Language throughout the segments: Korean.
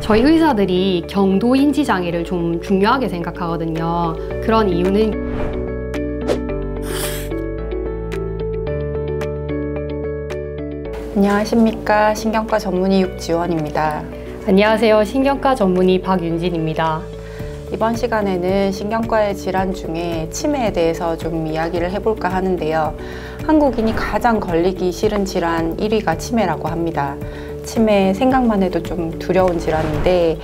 저희 의사들이 경도 인지 장애를 좀 중요하게 생각하거든요. 그런 이유는 안녕하십니까. 신경과 전문의 육지원입니다. 안녕하세요. 신경과 전문의 박윤진입니다. 이번 시간에는 신경과의 질환 중에 치매에 대해서 좀 이야기를 해볼까 하는데요. 한국인이 가장 걸리기 싫은 질환 1위가 치매라고 합니다. 치매 생각만 해도 좀 두려운 질환인데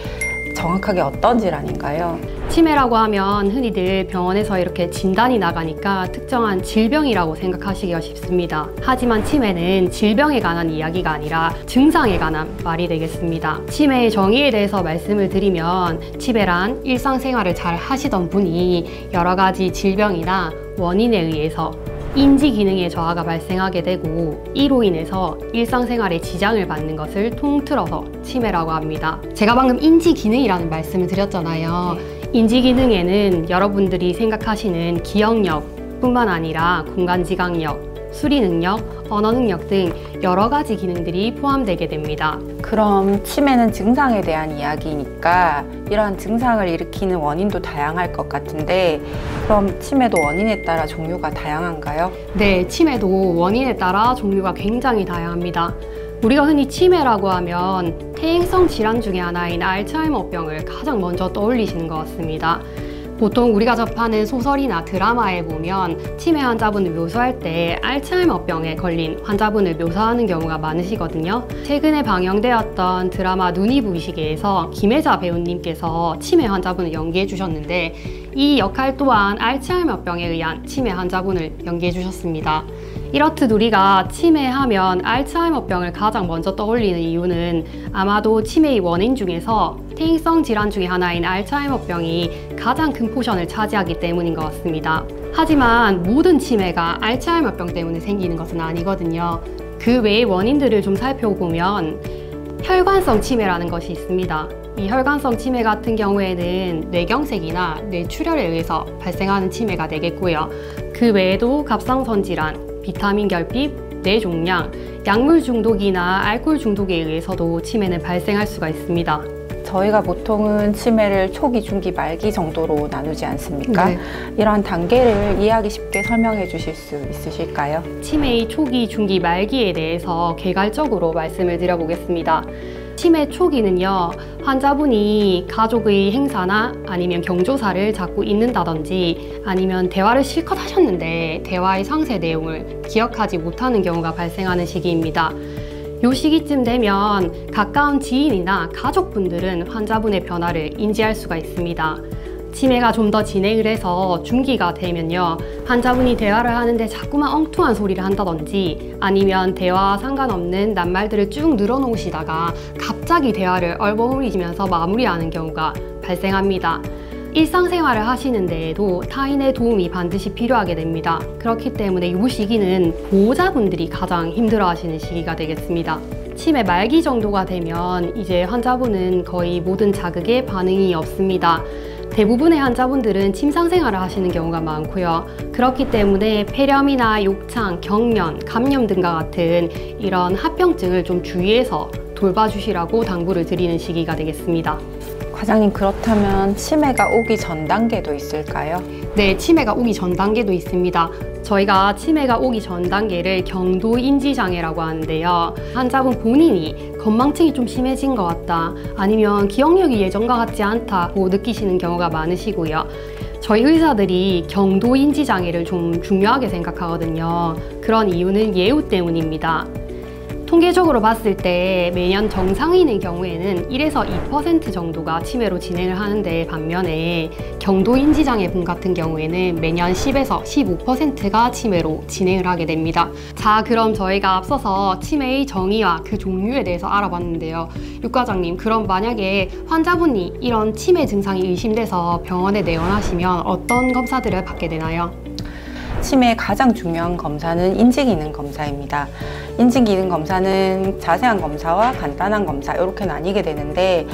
정확하게 어떤 질환인가요? 치매라고 하면 흔히들 병원에서 이렇게 진단이 나가니까 특정한 질병이라고 생각하시기가 쉽습니다. 하지만 치매는 질병에 관한 이야기가 아니라 증상에 관한 말이 되겠습니다. 치매의 정의에 대해서 말씀을 드리면 치매란 일상생활을 잘 하시던 분이 여러 가지 질병이나 원인에 의해서 인지 기능의 저하가 발생하게 되고 이로 인해서 일상생활에 지장을 받는 것을 통틀어서 치매라고 합니다. 제가 방금 인지 기능이라는 말씀을 드렸잖아요. 인지 기능에는 여러분들이 생각하시는 기억력 뿐만 아니라 공간지각력, 수리 능력, 언어 능력 등 여러 가지 기능들이 포함되게 됩니다. 그럼 치매는 증상에 대한 이야기니까 이러한 증상을 일으키는 원인도 다양할 것 같은데 그럼 치매도 원인에 따라 종류가 다양한가요? 네, 치매도 원인에 따라 종류가 굉장히 다양합니다. 우리가 흔히 치매라고 하면 퇴행성 질환 중에 하나인 알츠하이머병을 가장 먼저 떠올리시는 것 같습니다. 보통 우리가 접하는 소설이나 드라마에 보면 치매 환자분을 묘사할 때 알츠하이머병에 걸린 환자분을 묘사하는 경우가 많으시거든요. 최근에 방영되었던 드라마 눈이 부시게에서 김혜자 배우님께서 치매 환자분을 연기해 주셨는데 이 역할 또한 알츠하이머병에 의한 치매 환자분을 연기해 주셨습니다. 이렇듯 우리가 치매하면 알츠하이머병을 가장 먼저 떠올리는 이유는 아마도 치매의 원인 중에서 퇴행성 질환 중에 하나인 알츠하이머병이 가장 큰 포션을 차지하기 때문인 것 같습니다. 하지만 모든 치매가 알츠하이머병 때문에 생기는 것은 아니거든요. 그 외의 원인들을 좀 살펴보면 혈관성 치매라는 것이 있습니다. 이 혈관성 치매 같은 경우에는 뇌경색이나 뇌출혈에 의해서 발생하는 치매가 되겠고요. 그 외에도 갑상선 질환, 비타민 결핍, 뇌종양, 약물 중독이나 알코올 중독에 의해서도 치매는 발생할 수가 있습니다. 저희가 보통은 치매를 초기, 중기, 말기 정도로 나누지 않습니까? 네. 이러한 단계를 이해하기 쉽게 설명해 주실 수 있으실까요? 치매의 초기, 중기, 말기에 대해서 개괄적으로 말씀을 드려보겠습니다. 치매 초기는요, 환자분이 가족의 행사나 아니면 경조사를 자꾸 잊는다든지 아니면 대화를 실컷 하셨는데 대화의 상세 내용을 기억하지 못하는 경우가 발생하는 시기입니다. 이 시기쯤 되면 가까운 지인이나 가족분들은 환자분의 변화를 인지할 수가 있습니다. 치매가 좀 더 진행을 해서 중기가 되면요, 환자분이 대화를 하는데 자꾸만 엉뚱한 소리를 한다든지 아니면 대화와 상관없는 낱말들을 쭉 늘어놓으시다가 갑자기 대화를 얼버무리면서 마무리하는 경우가 발생합니다. 일상생활을 하시는 데에도 타인의 도움이 반드시 필요하게 됩니다. 그렇기 때문에 이 시기는 보호자분들이 가장 힘들어하시는 시기가 되겠습니다. 치매 말기 정도가 되면 이제 환자분은 거의 모든 자극에 반응이 없습니다. 대부분의 환자분들은 침상생활을 하시는 경우가 많고요. 그렇기 때문에 폐렴이나 욕창, 경련, 감염 등과 같은 이런 합병증을 좀 주의해서 돌봐주시라고 당부를 드리는 시기가 되겠습니다. 과장님, 그렇다면 치매가 오기 전 단계도 있을까요? 네, 치매가 오기 전 단계도 있습니다. 저희가 치매가 오기 전 단계를 경도 인지 장애라고 하는데요. 환자분 본인이 건망증이 좀 심해진 것 같다, 아니면 기억력이 예전과 같지 않다고 느끼시는 경우가 많으시고요. 저희 의사들이 경도 인지 장애를 좀 중요하게 생각하거든요. 그런 이유는 예후 때문입니다. 통계적으로 봤을 때 매년 정상인의 경우에는 1에서 2% 정도가 치매로 진행을 하는데 반면에 경도 인지장애 분 같은 경우에는 매년 10에서 15%가 치매로 진행을 하게 됩니다. 자, 그럼 저희가 앞서서 치매의 정의와 그 종류에 대해서 알아봤는데요. 육과장님, 그럼 만약에 환자분이 이런 치매 증상이 의심돼서 병원에 내원하시면 어떤 검사들을 받게 되나요? 치매의 가장 중요한 검사는 인지기능 검사입니다. 인지기능 검사는 자세한 검사와 간단한 검사 이렇게 나뉘게 되는데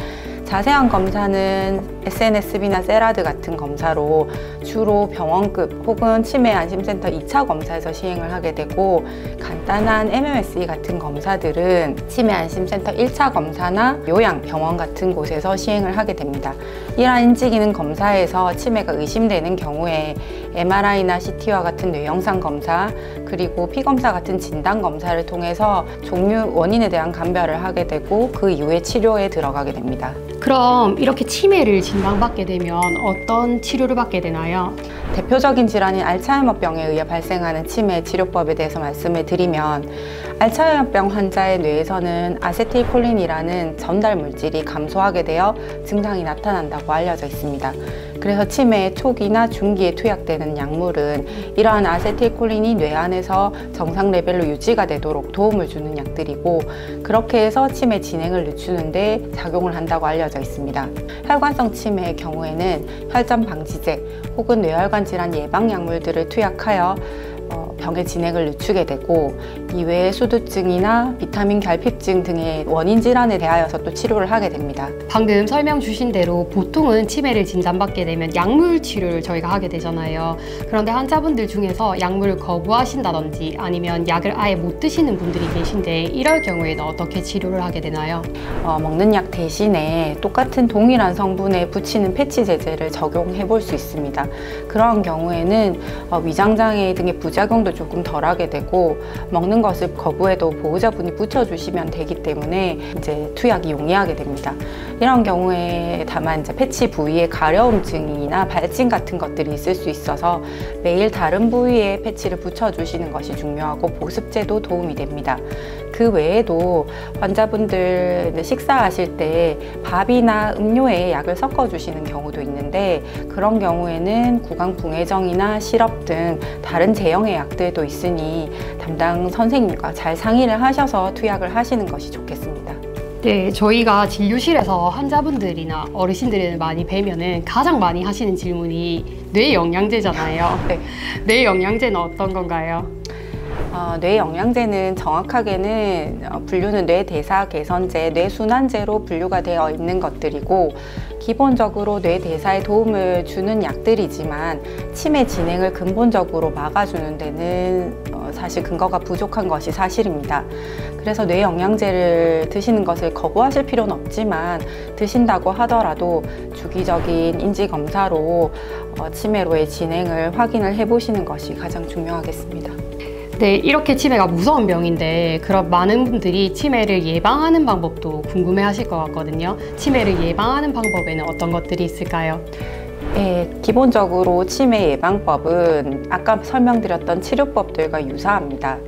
자세한 검사는 SNSB나 세라드 같은 검사로 주로 병원급 혹은 치매안심센터 2차 검사에서 시행을 하게 되고, 간단한 MMSE 같은 검사들은 치매안심센터 1차 검사나 요양병원 같은 곳에서 시행을 하게 됩니다. 이러한 인지기능 검사에서 치매가 의심되는 경우에 MRI나 CT와 같은 뇌영상 검사, 그리고 피검사 같은 진단 검사를 통해서 종류 원인에 대한 감별을 하게 되고 그 이후에 치료에 들어가게 됩니다. 그럼 이렇게 치매를 진단받게 되면 어떤 치료를 받게 되나요? 대표적인 질환인 알츠하이머병에 의해 발생하는 치매 치료법에 대해서 말씀을 드리면, 알츠하이머병 환자의 뇌에서는 아세틸콜린이라는 전달 물질이 감소하게 되어 증상이 나타난다고 알려져 있습니다. 그래서 치매의 초기나 중기에 투약되는 약물은 이러한 아세틸콜린이 뇌 안에서 정상 레벨로 유지가 되도록 도움을 주는 약들이고, 그렇게 해서 치매 진행을 늦추는 데 작용을 한다고 알려져 있습니다. 혈관성 치매의 경우에는 혈전 방지제 혹은 뇌혈관 질환 예방 약물들을 투약하여 병의 진행을 늦추게 되고, 이외에 수두증이나 비타민 결핍증 등의 원인 질환에 대하여서 또 치료를 하게 됩니다. 방금 설명 주신 대로 보통은 치매를 진단받게 되면 약물 치료를 저희가 하게 되잖아요. 그런데 환자분들 중에서 약물을 거부하신다든지 아니면 약을 아예 못 드시는 분들이 계신데, 이럴 경우에는 어떻게 치료를 하게 되나요? 먹는 약 대신에 똑같은 동일한 성분에 붙이는 패치 제제를 적용해 볼 수 있습니다. 그런 경우에는 위장장애 등의 부작용도 조금 덜하게 되고, 먹는 것을 거부해도 보호자분이 붙여주시면 되기 때문에 이제 투약이 용이하게 됩니다. 이런 경우에 다만 이제 패치 부위에 가려움증이나 발진 같은 것들이 있을 수 있어서 매일 다른 부위에 패치를 붙여주시는 것이 중요하고, 보습제도 도움이 됩니다. 그 외에도 환자분들 식사하실 때 밥이나 음료에 약을 섞어주시는 경우도 있는데, 그런 경우에는 구강붕해정이나 시럽 등 다른 제형의 약들도 있으니 담당 선생님과 잘 상의를 하셔서 투약을 하시는 것이 좋겠습니다. 네, 저희가 진료실에서 환자분들이나 어르신들을 많이 뵈면은 가장 많이 하시는 질문이 뇌영양제잖아요. 네. 뇌영양제는 어떤 건가요? 뇌영양제는 정확하게는 분류는 뇌대사 개선제, 뇌순환제로 분류가 되어 있는 것들이고, 기본적으로 뇌대사에 도움을 주는 약들이지만 치매 진행을 근본적으로 막아주는 데는 사실 근거가 부족한 것이 사실입니다. 그래서 뇌영양제를 드시는 것을 거부하실 필요는 없지만, 드신다고 하더라도 주기적인 인지검사로 치매로의 진행을 확인을 해보시는 것이 가장 중요하겠습니다. 네, 이렇게 치매가 무서운 병인데 그럼 많은 분들이 치매를 예방하는 방법도 궁금해 하실 것 같거든요. 치매를 예방하는 방법에는 어떤 것들이 있을까요? 네, 기본적으로 치매 예방법은 아까 설명드렸던 치료법들과 유사합니다.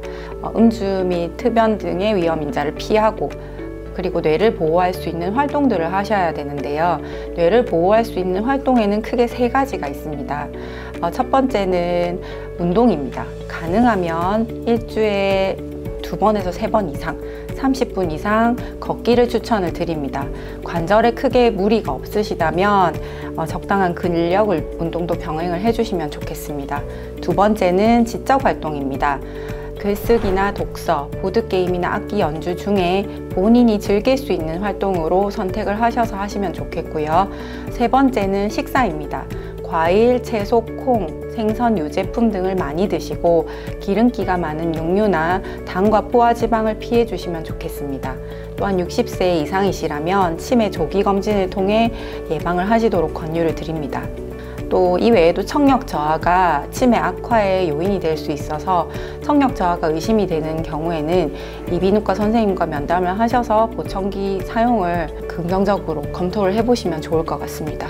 음주 및 흡연 등의 위험 인자를 피하고, 그리고 뇌를 보호할 수 있는 활동들을 하셔야 되는데요. 뇌를 보호할 수 있는 활동에는 크게 3가지가 있습니다. 첫 번째는 운동입니다. 가능하면 일주일에 2번에서 3번 이상 30분 이상 걷기를 추천을 드립니다. 관절에 크게 무리가 없으시다면 적당한 근력 운동도 병행을 해주시면 좋겠습니다. 두 번째는 지적 활동입니다. 글쓰기나 독서, 보드게임이나 악기 연주 중에 본인이 즐길 수 있는 활동으로 선택을 하셔서 하시면 좋겠고요. 세 번째는 식사입니다. 과일, 채소, 콩, 생선, 유제품 등을 많이 드시고 기름기가 많은 육류나 당과 포화지방을 피해 주시면 좋겠습니다. 또한 60세 이상이시라면 치매 조기 검진을 통해 예방을 하시도록 권유를 드립니다. 또 이외에도 청력 저하가 치매 악화의 요인이 될 수 있어서 청력 저하가 의심이 되는 경우에는 이비인후과 선생님과 면담을 하셔서 보청기 사용을 긍정적으로 검토를 해보시면 좋을 것 같습니다.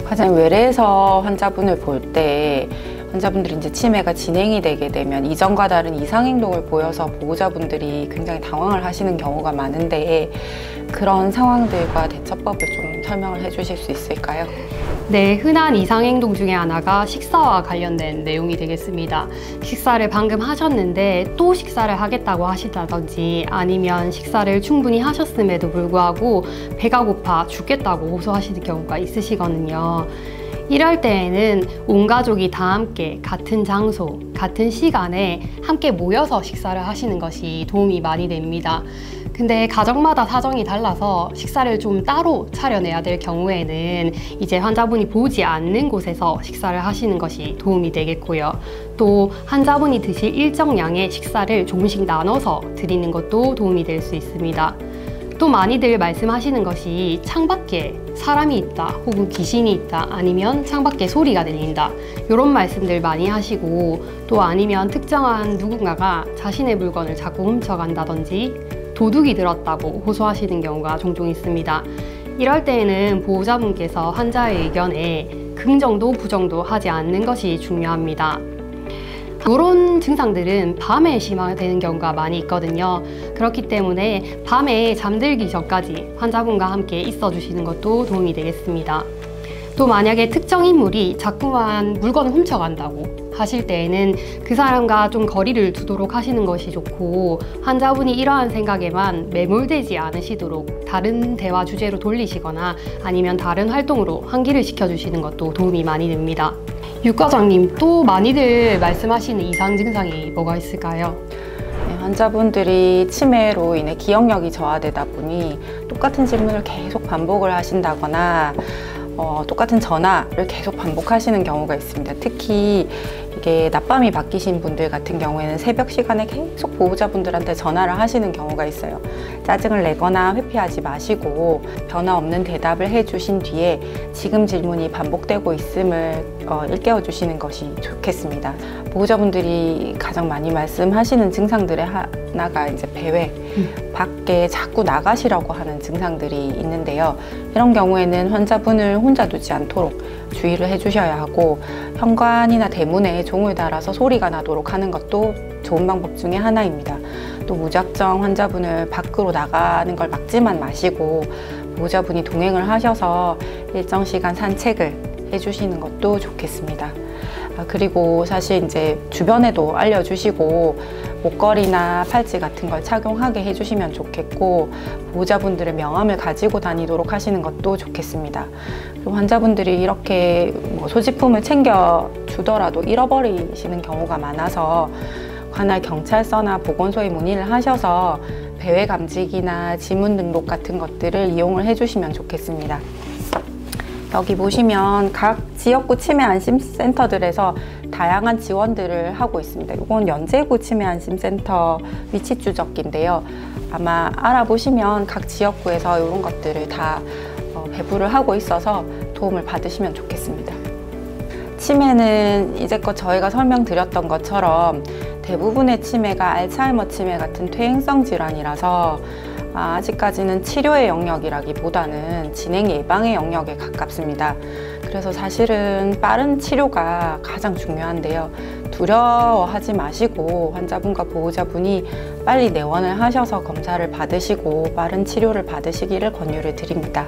가장 외래에서 환자분을 볼 때 환자분들이 이제 치매가 진행이 되게 되면 이전과 다른 이상행동을 보여서 보호자분들이 굉장히 당황을 하시는 경우가 많은데, 그런 상황들과 대처법을 좀 설명을 해주실 수 있을까요? 네, 흔한 이상행동 중에 하나가 식사와 관련된 내용이 되겠습니다. 식사를 방금 하셨는데 또 식사를 하겠다고 하시다든지, 아니면 식사를 충분히 하셨음에도 불구하고 배가 고파 죽겠다고 호소하시는 경우가 있으시거든요. 이럴 때에는 온 가족이 다 함께 같은 장소, 같은 시간에 함께 모여서 식사를 하시는 것이 도움이 많이 됩니다. 근데 가정마다 사정이 달라서 식사를 좀 따로 차려내야 될 경우에는 이제 환자분이 보지 않는 곳에서 식사를 하시는 것이 도움이 되겠고요. 또 환자분이 드실 일정량의 식사를 조금씩 나눠서 드리는 것도 도움이 될 수 있습니다. 또 많이들 말씀하시는 것이 창밖에 사람이 있다, 혹은 귀신이 있다, 아니면 창밖에 소리가 들린다, 이런 말씀들 많이 하시고, 또 아니면 특정한 누군가가 자신의 물건을 자꾸 훔쳐간다든지 도둑이 들었다고 호소하시는 경우가 종종 있습니다. 이럴 때에는 보호자분께서 환자의 의견에 긍정도 부정도 하지 않는 것이 중요합니다. 이런 증상들은 밤에 심화되는 경우가 많이 있거든요. 그렇기 때문에 밤에 잠들기 전까지 환자분과 함께 있어 주시는 것도 도움이 되겠습니다. 또 만약에 특정 인물이 자꾸만 물건을 훔쳐간다고 하실 때에는 그 사람과 좀 거리를 두도록 하시는 것이 좋고, 환자분이 이러한 생각에만 매몰되지 않으시도록 다른 대화 주제로 돌리시거나 아니면 다른 활동으로 환기를 시켜주시는 것도 도움이 많이 됩니다. 육과장님, 또 많이들 말씀하시는 이상 증상이 뭐가 있을까요? 네, 환자분들이 치매로 인해 기억력이 저하되다 보니 똑같은 질문을 계속 반복을 하신다거나 똑같은 전화를 계속 반복하시는 경우가 있습니다. 특히 이게 낮밤이 바뀌신 분들 같은 경우에는 새벽 시간에 계속 보호자분들한테 전화를 하시는 경우가 있어요. 짜증을 내거나 회피하지 마시고 변화 없는 대답을 해주신 뒤에 지금 질문이 반복되고 있음을 일깨워 주시는 것이 좋겠습니다. 보호자분들이 가장 많이 말씀하시는 증상들의 하나가 이제 배회, 밖에 자꾸 나가시라고 하는 증상들이 있는데요. 이런 경우에는 환자분을 혼자 두지 않도록 주의를 해주셔야 하고, 현관이나 대문에 종을 달아서 소리가 나도록 하는 것도 좋은 방법 중에 하나입니다. 또 무작정 환자분을 밖으로 나가는 걸 막지만 마시고 보호자분이 동행을 하셔서 일정 시간 산책을 해주시는 것도 좋겠습니다. 그리고 사실 이제 주변에도 알려주시고 목걸이나 팔찌 같은 걸 착용하게 해주시면 좋겠고, 보호자분들의 명함을 가지고 다니도록 하시는 것도 좋겠습니다. 그리고 환자분들이 이렇게 소지품을 챙겨주더라도 잃어버리시는 경우가 많아서 관할 경찰서나 보건소에 문의를 하셔서 배회 감지기나 지문 등록 같은 것들을 이용을 해주시면 좋겠습니다. 여기 보시면 각 지역구 치매 안심센터들에서 다양한 지원들을 하고 있습니다. 이건 연제구 치매 안심센터 위치 추적기인데요. 아마 알아보시면 각 지역구에서 이런 것들을 다 배부를 하고 있어서 도움을 받으시면 좋겠습니다. 치매는 이제껏 저희가 설명드렸던 것처럼 대부분의 치매가 알츠하이머 치매 같은 퇴행성 질환이라서 아직까지는 치료의 영역이라기보다는 진행 예방의 영역에 가깝습니다. 그래서 사실은 빠른 치료가 가장 중요한데요. 두려워하지 마시고 환자분과 보호자분이 빨리 내원을 하셔서 검사를 받으시고 빠른 치료를 받으시기를 권유를 드립니다.